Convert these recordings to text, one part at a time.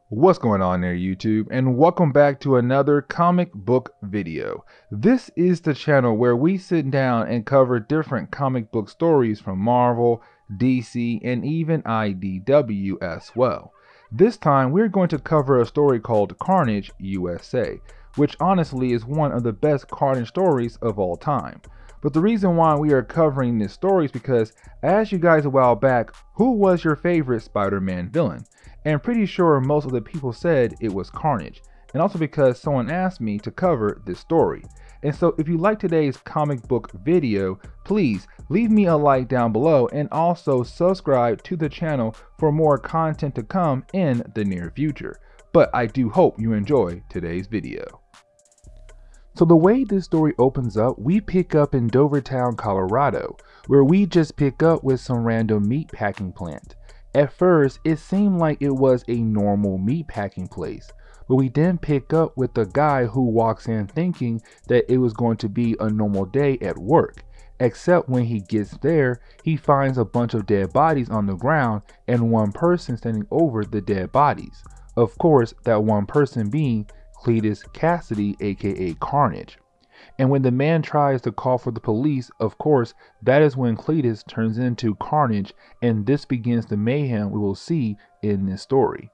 What's going on there, YouTube, and welcome back to another comic book video. This is the channel where we sit down and cover different comic book stories from Marvel, DC, and even IDW as well. This time we're going to cover a story called Carnage, U.S.A., which honestly is one of the best Carnage stories of all time. But the reason why we are covering this story is because I asked you guys a while back, who was your favorite Spider-Man villain? And pretty sure most of the people said it was Carnage, and also because someone asked me to cover this story. And so if you like today's comic book video, please leave me a like down below and also subscribe to the channel for more content to come in the near future. But I do hope you enjoy today's video. So the way this story opens up, we pick up in Dovertown, Colorado, where we just pick up with some random meat packing plant. At first, it seemed like it was a normal meat packing place, but we then pick up with the guy who walks in thinking that it was going to be a normal day at work, except when he gets there, he finds a bunch of dead bodies on the ground and one person standing over the dead bodies. Of course, that one person being Cletus Cassidy, aka Carnage. And when the man tries to call for the police, of course, that is when Cletus turns into Carnage, and this begins the mayhem we will see in this story.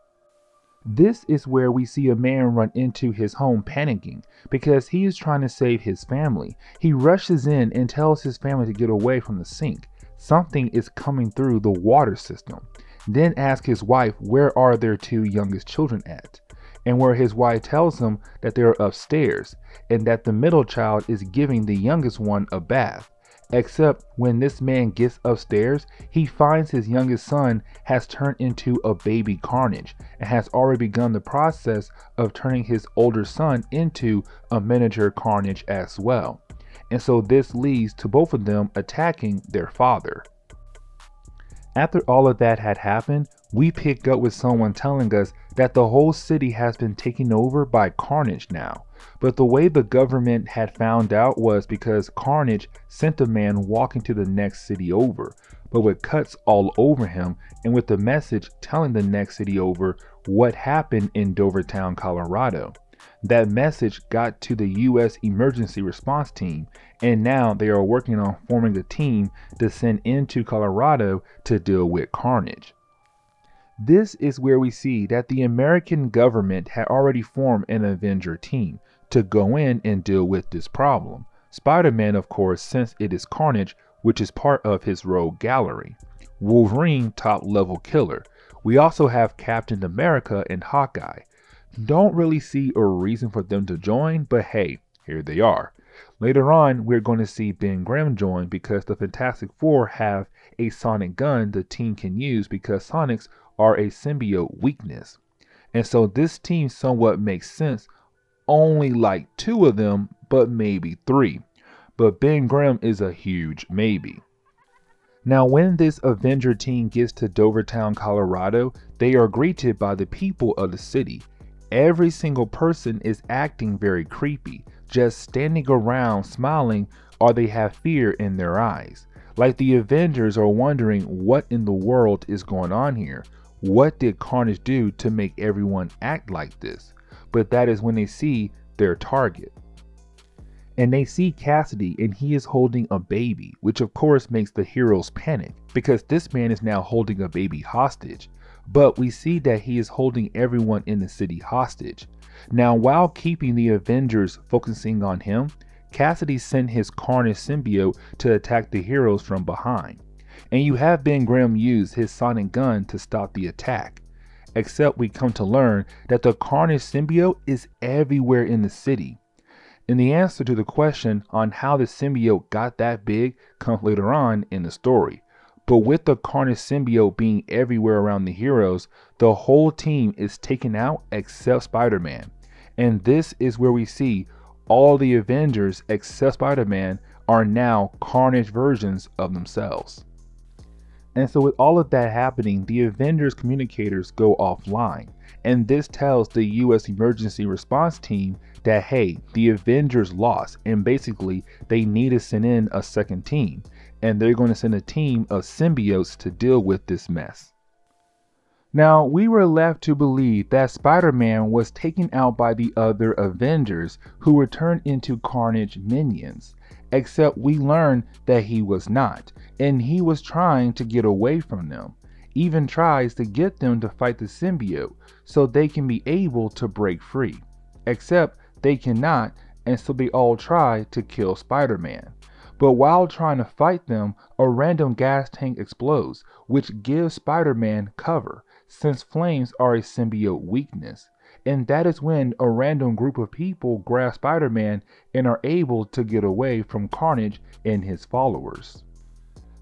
This is where we see a man run into his home panicking because he is trying to save his family. He rushes in and tells his family to get away from the sink. Something is coming through the water system. Then asks his wife where are their two youngest children at, and where his wife tells him that they're upstairs and that the middle child is giving the youngest one a bath. Except when this man gets upstairs, he finds his youngest son has turned into a baby Carnage and has already begun the process of turning his older son into a miniature Carnage as well. And so this leads to both of them attacking their father. After all of that had happened, we pick up with someone telling us that the whole city has been taken over by Carnage now. But the way the government had found out was because Carnage sent a man walking to the next city over, but with cuts all over him and with the message telling the next city over what happened in Dovertown, Colorado. That message got to the U.S. emergency response team, and now they are working on forming a team to send into Colorado to deal with Carnage. This is where we see that the American government had already formed an Avenger team to go in and deal with this problem. Spider-Man, of course, since it is Carnage, which is part of his rogue gallery. Wolverine, top level killer. We also have Captain America and Hawkeye. Don't really see a reason for them to join, but hey, here they are. Later on, we're going to see Ben Grimm join because the Fantastic Four have a sonic gun the team can use because sonics are a symbiote weakness. And so this team somewhat makes sense, only like 2 of them, but maybe 3. But Ben Grimm is a huge maybe. Now when this Avenger team gets to Dovertown, Colorado, they are greeted by the people of the city. Every single person is acting very creepy, just standing around smiling, or they have fear in their eyes. Like the Avengers are wondering what in the world is going on here. What did Carnage do to make everyone act like this? But that is when they see their target. And they see Cassidy and he is holding a baby, which of course makes the heroes panic because this man is now holding a baby hostage. But we see that he is holding everyone in the city hostage. Now while keeping the Avengers focusing on him, Cassidy sent his Carnage symbiote to attack the heroes from behind. And you have Ben Grimm use his sonic gun to stop the attack. Except we come to learn that the Carnage symbiote is everywhere in the city. And the answer to the question on how the symbiote got that big comes later on in the story. But with the Carnage symbiote being everywhere around the heroes, the whole team is taken out except Spider-Man. And this is where we see all the Avengers except Spider-Man are now Carnage versions of themselves. And so with all of that happening, the Avengers communicators go offline. And this tells the U.S. emergency response team that, hey, the Avengers lost and basically they need to send in a second team. And they're going to send a team of symbiotes to deal with this mess. Now, we were left to believe that Spider-Man was taken out by the other Avengers who were turned into Carnage minions, except we learned that he was not, and he was trying to get away from them, even tries to get them to fight the symbiote so they can be able to break free, except they cannot, and so they all try to kill Spider-Man. But while trying to fight them, a random gas tank explodes, which gives Spider-Man cover, since flames are a symbiote weakness. And that is when a random group of people grab Spider-Man and are able to get away from Carnage and his followers.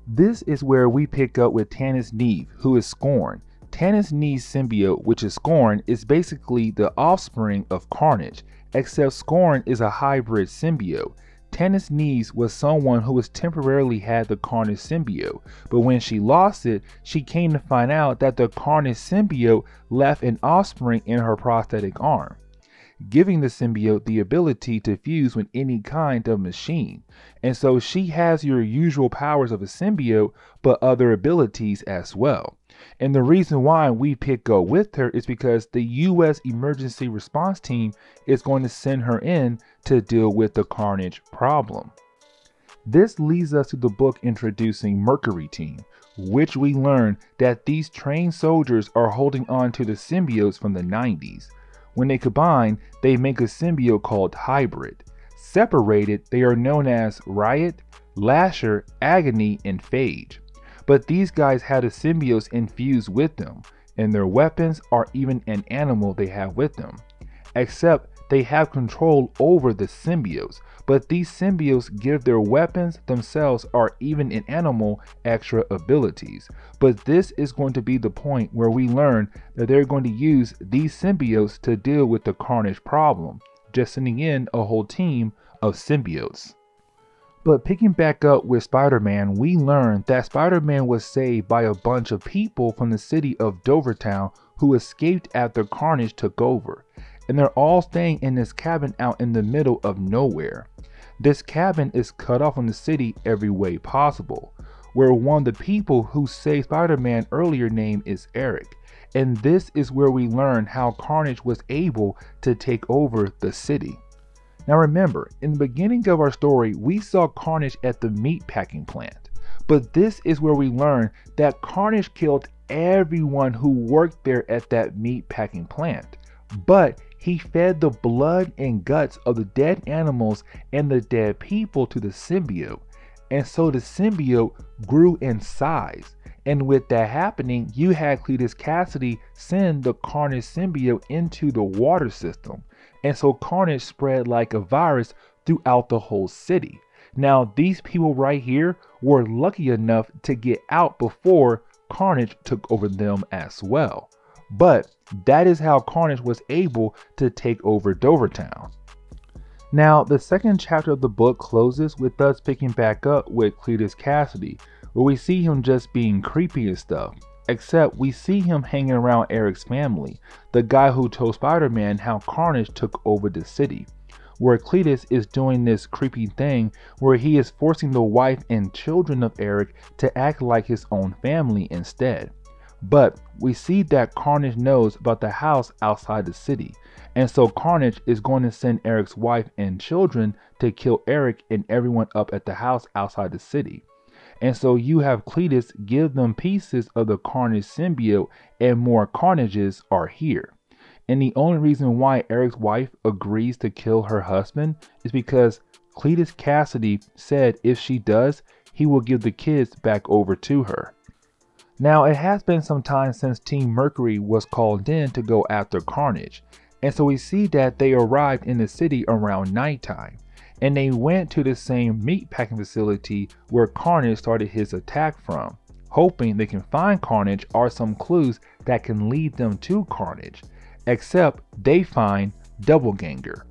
This is where we pick up with Tannis Neve, who is Scorn. Tannis Neve's symbiote, which is Scorn, is basically the offspring of Carnage, except Scorn is a hybrid symbiote. Tannis Neve was someone who was temporarily had the Carnage symbiote, but when she lost it, she came to find out that the Carnage symbiote left an offspring in her prosthetic arm, giving the symbiote the ability to fuse with any kind of machine. And so she has your usual powers of a symbiote, but other abilities as well. And the reason why we pick up with her is because the U.S. emergency response team is going to send her in to deal with the Carnage problem. This leads us to the book introducing Mercury Team, which we learn that these trained soldiers are holding on to the symbiotes from the 90s. When they combine, they make a symbiote called Hybrid. Separated, they are known as Riot, Lasher, Agony, and Phage. But these guys had a symbiote infused with them, and their weapons are even an animal they have with them. Except they have control over the symbiotes, but these symbiotes give their weapons themselves or even an animal extra abilities. But this is going to be the point where we learn that they're going to use these symbiotes to deal with the Carnage problem, just sending in a whole team of symbiotes. But picking back up with Spider-Man, we learned that Spider-Man was saved by a bunch of people from the city of Dovertown who escaped after Carnage took over. And they're all staying in this cabin out in the middle of nowhere. This cabin is cut off from the city every way possible, where one of the people who saved Spider-Man earlier name is Eric. And this is where we learn how Carnage was able to take over the city. Now remember, in the beginning of our story, we saw Carnage at the meatpacking plant. But this is where we learn that Carnage killed everyone who worked there at that meatpacking plant. But he fed the blood and guts of the dead animals and the dead people to the symbiote. And so the symbiote grew in size. And with that happening, you had Cletus Kasady send the Carnage symbiote into the water system. And so Carnage spread like a virus throughout the whole city. Now, these people right here were lucky enough to get out before Carnage took over them as well. But that is how Carnage was able to take over Dovertown. Now, the second chapter of the book closes with us picking back up with Cletus Kasady, where we see him just being creepy and stuff. Except we see him hanging around Eric's family, the guy who told Spider-Man how Carnage took over the city, where Cletus is doing this creepy thing where he is forcing the wife and children of Eric to act like his own family instead. But we see that Carnage knows about the house outside the city, and so Carnage is going to send Eric's wife and children to kill Eric and everyone up at the house outside the city. And so you have Cletus give them pieces of the Carnage symbiote, and more Carnages are here. And the only reason why Eric's wife agrees to kill her husband is because Cletus Kasady said if she does, he will give the kids back over to her. Now, it has been some time since Team Mercury was called in to go after Carnage. And so we see that they arrived in the city around nighttime. And they went to the same meatpacking facility where Carnage started his attack from, hoping they can find Carnage or some clues that can lead them to Carnage. Except they find Doppelganger.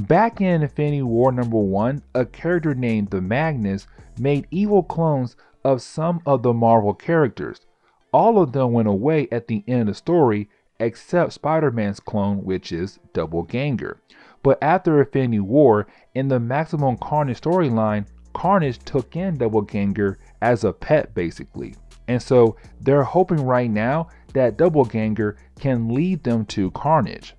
Back in Infinity War #1, a character named the Magnus made evil clones of some of the Marvel characters. All of them went away at the end of the story except Spider-Man's clone, which is Doppelganger. But after Infinity War, in the Maximum Carnage storyline, Carnage took in Doppelganger as a pet basically. And so they're hoping right now that Doppelganger can lead them to Carnage.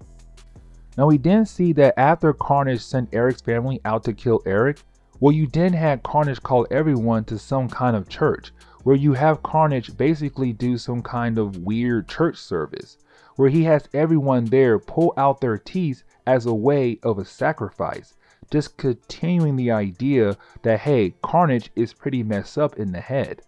Now we then see that after Carnage sent Eric's family out to kill Eric, well, you then had Carnage call everyone to some kind of church, where you have Carnage basically do some kind of weird church service, where he has everyone there pull out their teeth as a way of a sacrifice, just continuing the idea that, hey, Carnage is pretty messed up in the head.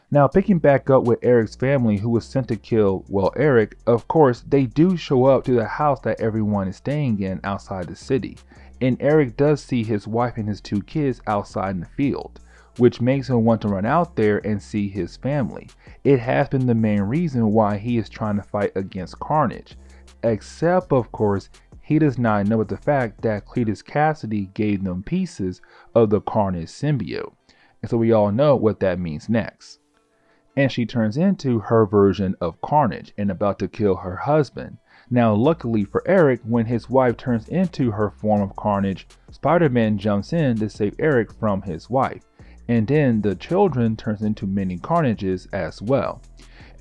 Now, picking back up with Eric's family who was sent to kill, well, Eric, of course, they do show up to the house that everyone is staying in outside the city. And Eric does see his wife and his 2 kids outside in the field, which makes him want to run out there and see his family. It has been the main reason why he is trying to fight against Carnage. Except, of course, he does not know about the fact that Cletus Kasady gave them pieces of the Carnage symbiote. And so we all know what that means next. And she turns into her version of Carnage and about to kill her husband. Now, luckily for Eric, when his wife turns into her form of Carnage, Spider-Man jumps in to save Eric from his wife. And then the children turns into mini Carnages as well.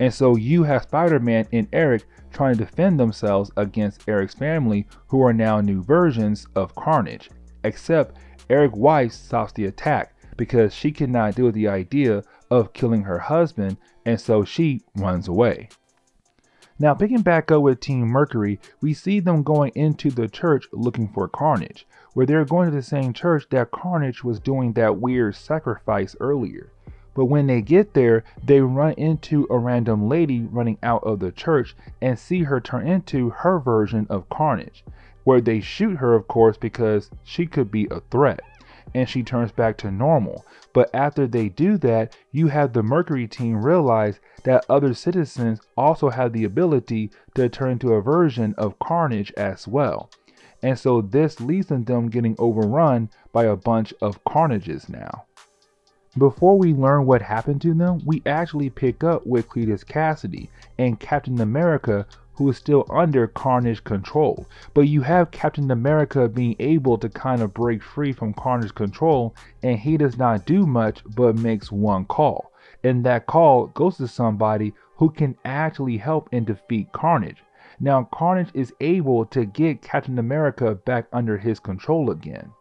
And so you have Spider-Man and Eric trying to defend themselves against Eric's family, who are now new versions of Carnage. Except Eric's wife stops the attack because she cannot deal with the idea of killing her husband, and so she runs away. Now, picking back up with Team Mercury, we see them going into the church looking for Carnage, where they're going to the same church that Carnage was doing that weird sacrifice earlier. But when they get there, they run into a random lady running out of the church and see her turn into her version of Carnage, where they shoot her, of course, because she could be a threat. And she turns back to normal. But after they do that, you have the Mercury team realize that other citizens also have the ability to turn into a version of Carnage as well. And so this leads to them getting overrun by a bunch of Carnages now. Before we learn what happened to them, we actually pick up with Cletus Kasady and Captain America, who is still under Carnage control. But you have Captain America being able to kind of break free from Carnage control, and he does not do much but makes one call. And that call goes to somebody who can actually help and defeat Carnage. Now Carnage is able to get Captain America back under his control again.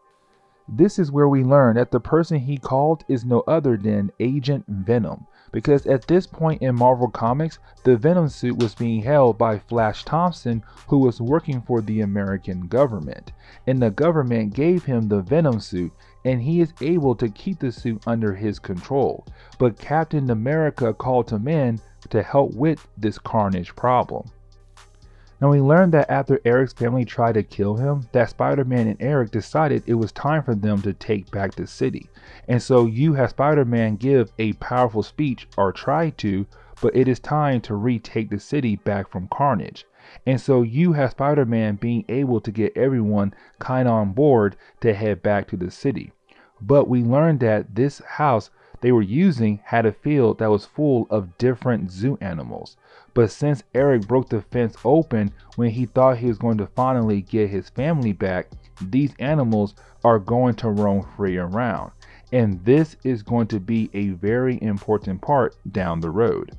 This is where we learn that the person he called is no other than Agent Venom, because at this point in Marvel Comics, the Venom suit was being held by Flash Thompson, who was working for the American government, and the government gave him the Venom suit, and he is able to keep the suit under his control. But Captain America called him in to help with this Carnage problem. Now we learned that after Eric's family tried to kill him, that Spider-Man and Eric decided it was time for them to take back the city. And so you have Spider-Man give a powerful speech, or try to, but it is time to retake the city back from Carnage. And so you have Spider-Man being able to get everyone kind of on board to head back to the city. But we learned that this house they were using had a field that was full of different zoo animals. But since Eric broke the fence open when he thought he was going to finally get his family back, these animals are going to roam free around. And this is going to be a very important part down the road.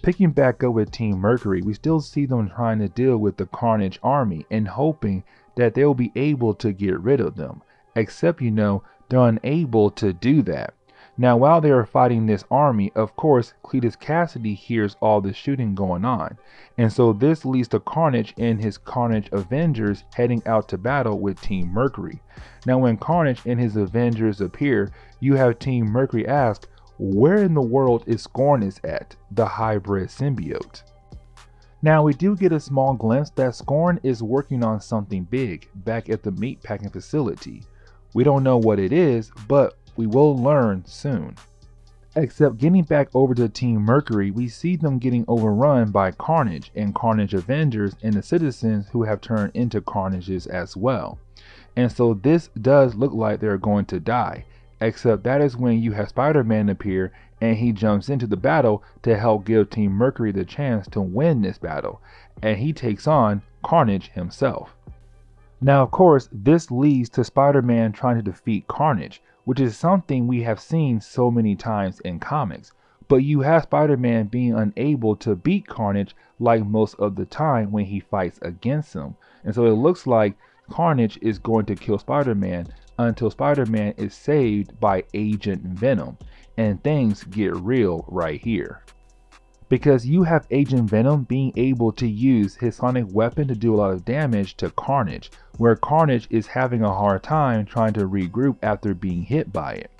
Picking back up with Team Mercury, we still see them trying to deal with the Carnage army and hoping that they'll be able to get rid of them. Except, they're unable to do that. Now, while they are fighting this army, of course, Cletus Kasady hears all the shooting going on. And so this leads to Carnage and his Carnage Avengers heading out to battle with Team Mercury. Now, when Carnage and his Avengers appear, you have Team Mercury ask, where in the world is Scornus at, the hybrid symbiote? Now, we do get a small glimpse that Scorn is working on something big back at the meatpacking facility. We don't know what it is, but we will learn soon. Except getting back over to Team Mercury, we see them getting overrun by Carnage and Carnage Avengers and the citizens who have turned into Carnages as well. And so this does look like they're going to die. Except that is when you have Spider-Man appear and he jumps into the battle to help give Team Mercury the chance to win this battle. And he takes on Carnage himself. Now, of course, this leads to Spider-Man trying to defeat Carnage, which is something we have seen so many times in comics. But you have Spider-Man being unable to beat Carnage like most of the time when he fights against him. And so it looks like Carnage is going to kill Spider-Man until Spider-Man is saved by Agent Venom. And things get real right here. Because you have Agent Venom being able to use his sonic weapon to do a lot of damage to Carnage, where Carnage is having a hard time trying to regroup after being hit by it.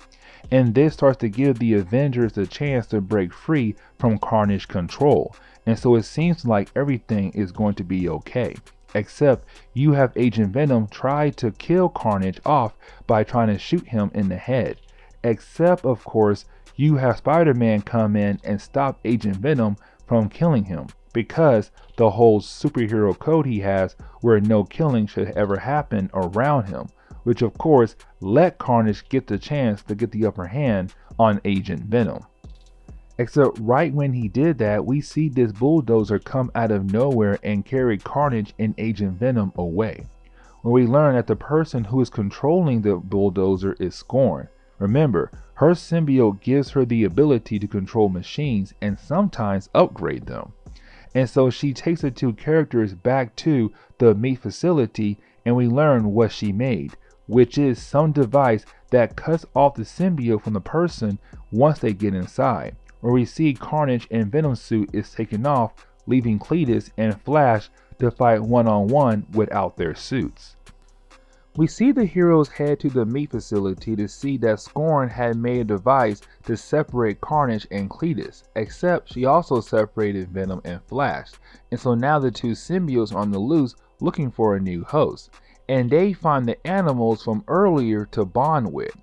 And this starts to give the Avengers the chance to break free from Carnage control. And so it seems like everything is going to be okay. Except you have Agent Venom try to kill Carnage off by trying to shoot him in the head. Except, of course, you have Spider-Man come in and stop Agent Venom from killing him, because the whole superhero code he has where no killing should ever happen around him, which of course let Carnage get the chance to get the upper hand on Agent Venom. Except right when he did that, we see this bulldozer come out of nowhere and carry Carnage and Agent Venom away, where we learn that the person who is controlling the bulldozer is Scorn. Remember, her symbiote gives her the ability to control machines and sometimes upgrade them. And so she takes the two characters back to the meat facility and we learn what she made, which is some device that cuts off the symbiote from the person once they get inside, where we see Carnage and Venom suit is taken off, leaving Cletus and Flash to fight one-on-one without their suits. We see the heroes head to the meat facility to see that Scorn had made a device to separate Carnage and Cletus, except she also separated Venom and Flash, and so now the two symbiotes are on the loose looking for a new host, and they find the animals from earlier to bond with,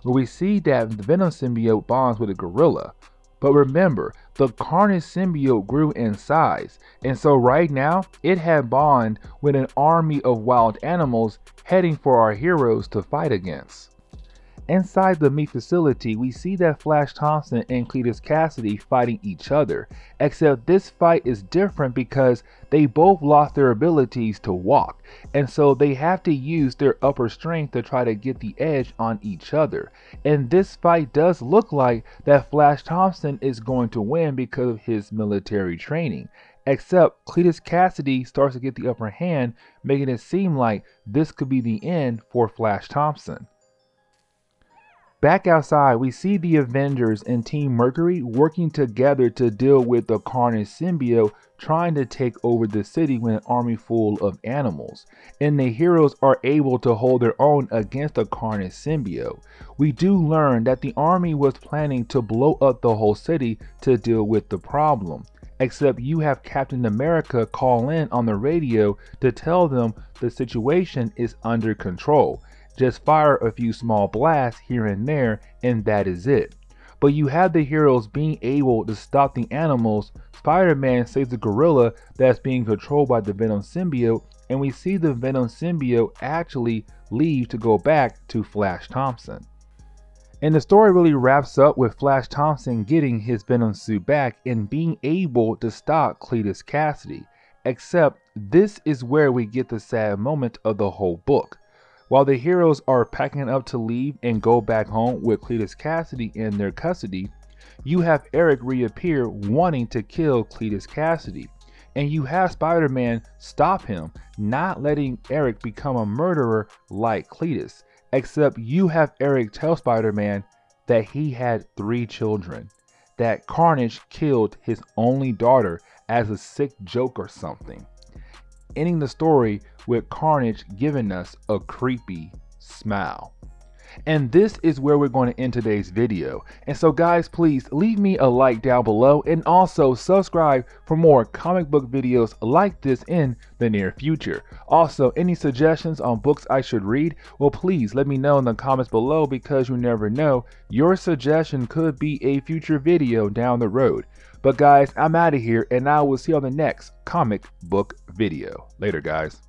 where we see that the Venom symbiote bonds with a gorilla. But remember, the Carnage symbiote grew in size, and so right now it had bond with an army of wild animals heading for our heroes to fight against. Inside the meat facility, we see that Flash Thompson and Cletus Cassidy fighting each other, except this fight is different because they both lost their abilities to walk, and so they have to use their upper strength to try to get the edge on each other. And this fight does look like that Flash Thompson is going to win because of his military training, except Cletus Cassidy starts to get the upper hand, making it seem like this could be the end for Flash Thompson. Back outside, we see the Avengers and Team Mercury working together to deal with the Carnage symbiote trying to take over the city with an army full of animals, and the heroes are able to hold their own against the Carnage symbiote. We do learn that the army was planning to blow up the whole city to deal with the problem, except you have Captain America call in on the radio to tell them the situation is under control. Just fire a few small blasts here and there and that is it. But you have the heroes being able to stop the animals. Spider-Man saves the gorilla that's being controlled by the Venom symbiote, and we see the Venom symbiote actually leave to go back to Flash Thompson. And the story really wraps up with Flash Thompson getting his Venom suit back and being able to stop Cletus Cassidy. Except this is where we get the sad moment of the whole book. While the heroes are packing up to leave and go back home with Cletus Cassidy in their custody, you have Eric reappear wanting to kill Cletus Cassidy. And you have Spider-Man stop him, not letting Eric become a murderer like Cletus. Except you have Eric tell Spider-Man that he had 3 children, that Carnage killed his only daughter as a sick joke or something. Ending the story with Carnage giving us a creepy smile. And this is where we're going to end today's video. And so guys, please leave me a like down below and also subscribe for more comic book videos like this in the near future. Also, any suggestions on books I should read? Well, please let me know in the comments below, because you never know, your suggestion could be a future video down the road. But guys, I'm out of here and I will see you on the next comic book video. Later guys.